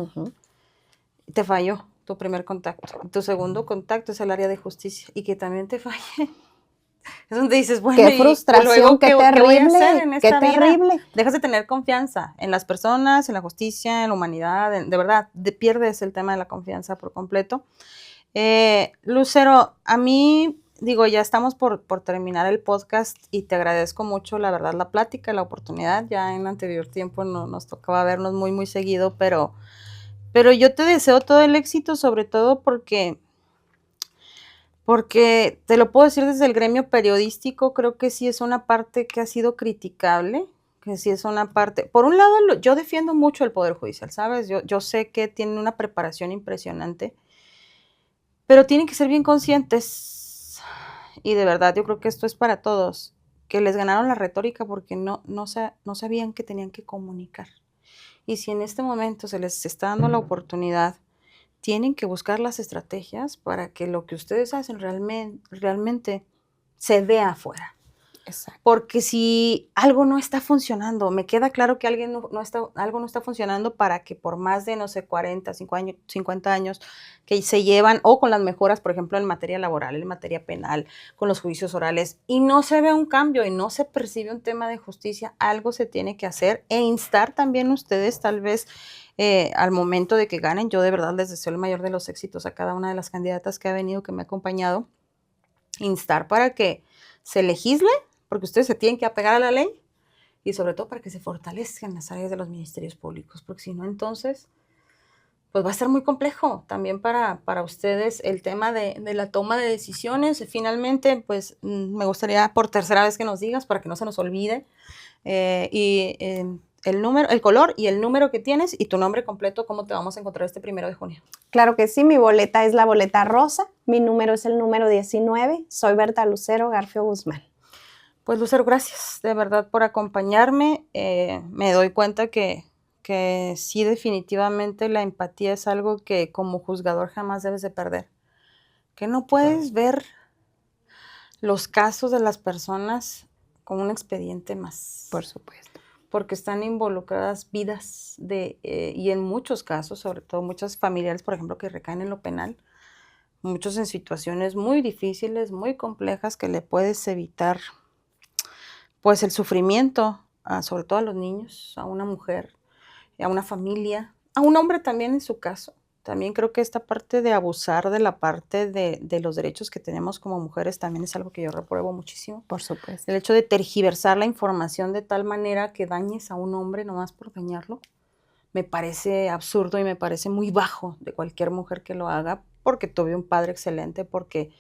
Te falló tu primer contacto. Tu segundo contacto es el área de justicia, y que también te falle. Es donde dices, bueno,
qué frustración,
luego,
qué terrible, qué terrible.
Dejas de tener confianza en las personas, en la justicia, en la humanidad, de verdad, pierdes el tema de la confianza por completo. Lucero, a mí, digo, ya estamos por terminar el podcast y te agradezco mucho, la verdad, la plática, la oportunidad. Ya en anterior tiempo nos tocaba vernos muy, muy seguido, pero yo te deseo todo el éxito, sobre todo porque te lo puedo decir desde el gremio periodístico, creo que sí es una parte que ha sido criticable, que sí es una parte, por un lado yo defiendo mucho el Poder Judicial, ¿sabes? Yo sé que tienen una preparación impresionante, pero tienen que ser bien conscientes, y de verdad yo creo que esto es para todos, que les ganaron la retórica porque no sabían que tenían que comunicar. Y si en este momento se les está dando la oportunidad, tienen que buscar las estrategias para que lo que ustedes hacen realmente se vea afuera.
Exacto.
Porque si algo no está funcionando, me queda claro que algo no está funcionando para que por más de, no sé, 40, 50 años que se llevan, o con las mejoras, por ejemplo, en materia laboral, en materia penal, con los juicios orales, y no se ve un cambio y no se percibe un tema de justicia, algo se tiene que hacer e instar también ustedes, tal vez, al momento de que ganen. Yo de verdad les deseo el mayor de los éxitos a cada una de las candidatas que ha venido, que me ha acompañado, instar para que se legisle, porque ustedes se tienen que apegar a la ley, y sobre todo para que se fortalezcan las áreas de los ministerios públicos, porque si no, entonces pues va a ser muy complejo también para ustedes el tema de la toma de decisiones. Finalmente, pues me gustaría por tercera vez que nos digas, para que no se nos olvide, el número, el color y el número que tienes y tu nombre completo, cómo te vamos a encontrar este 1 de junio.
Claro que sí, mi boleta es la boleta rosa, mi número es el número 19, soy Berta Lucero Garfio Guzmán.
Pues Lucero, gracias de verdad por acompañarme. Me doy cuenta que sí, definitivamente la empatía es algo que como juzgador jamás debes de perder. Que no puedes ver los casos de las personas como un expediente más.
Por supuesto.
Porque están involucradas vidas y en muchos casos, sobre todo muchos familiares, por ejemplo, que recaen en lo penal, muchos en situaciones muy difíciles, muy complejas, que le puedes evitar pues el sufrimiento, sobre todo a los niños, a una mujer, a una familia, a un hombre también en su caso. También creo que esta parte de abusar de la parte de los derechos que tenemos como mujeres también es algo que yo repruebo muchísimo.
Por supuesto.
El hecho de tergiversar la información de tal manera que dañes a un hombre nomás por dañarlo, me parece absurdo y me parece muy bajo de cualquier mujer que lo haga, porque tuve un padre excelente, porque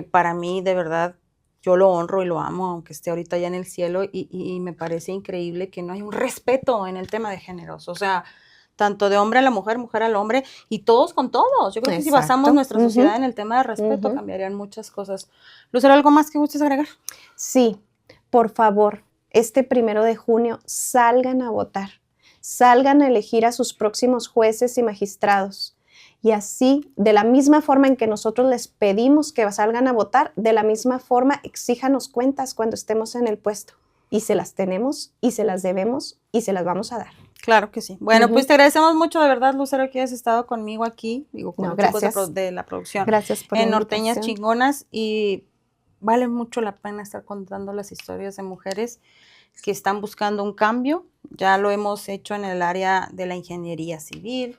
para mí de verdad yo lo honro y lo amo, aunque esté ahorita ya en el cielo, y me parece increíble que no hay un respeto en el tema de géneros, o sea, tanto de hombre a la mujer, mujer al hombre, y todos con todos. Yo creo que si basamos nuestra sociedad en el tema de respeto, cambiarían muchas cosas. Lucero, ¿algo más que gustes agregar?
Sí, por favor, este 1 de junio salgan a votar, salgan a elegir a sus próximos jueces y magistrados. Y así, de la misma forma en que nosotros les pedimos que salgan a votar, de la misma forma exíjanos cuentas cuando estemos en el puesto. Y se las tenemos, y se las debemos, y se las vamos a dar.
Claro que sí. Bueno, pues te agradecemos mucho, de verdad, Lucero, que hayas estado conmigo aquí, digo, con los chicos de la producción.
Gracias por
en Norteñas Chingonas, y vale mucho la pena estar contando las historias de mujeres que están buscando un cambio. Ya lo hemos hecho en el área de la ingeniería civil,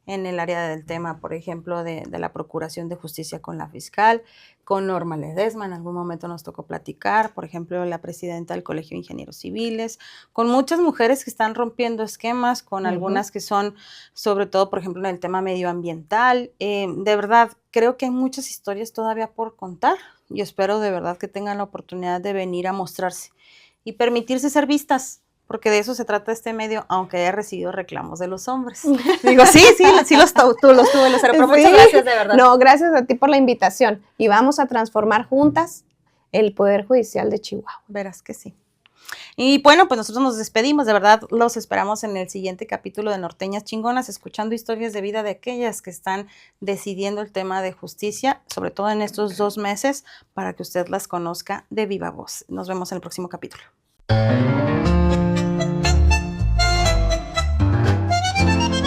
en el área del tema, por ejemplo, de la procuración de justicia con la fiscal, con Norma Ledesma, en algún momento nos tocó platicar, por ejemplo, la presidenta del Colegio de Ingenieros Civiles, con muchas mujeres que están rompiendo esquemas, con algunas que son, sobre todo, por ejemplo, en el tema medioambiental. De verdad, creo que hay muchas historias todavía por contar, y espero de verdad que tengan la oportunidad de venir a mostrarse y permitirse ser vistas, porque de eso se trata este medio, aunque haya recibido reclamos de los hombres. Digo, sí los tuve, Lucero, pero muchas gracias, de verdad.
No, gracias a ti por la invitación, y vamos a transformar juntas el Poder Judicial de Chihuahua.
Verás que sí. Y bueno, pues nosotros nos despedimos, de verdad, los esperamos en el siguiente capítulo de Norteñas Chingonas, escuchando historias de vida de aquellas que están decidiendo el tema de justicia, sobre todo en estos 2 meses, para que usted las conozca de viva voz. Nos vemos en el próximo capítulo.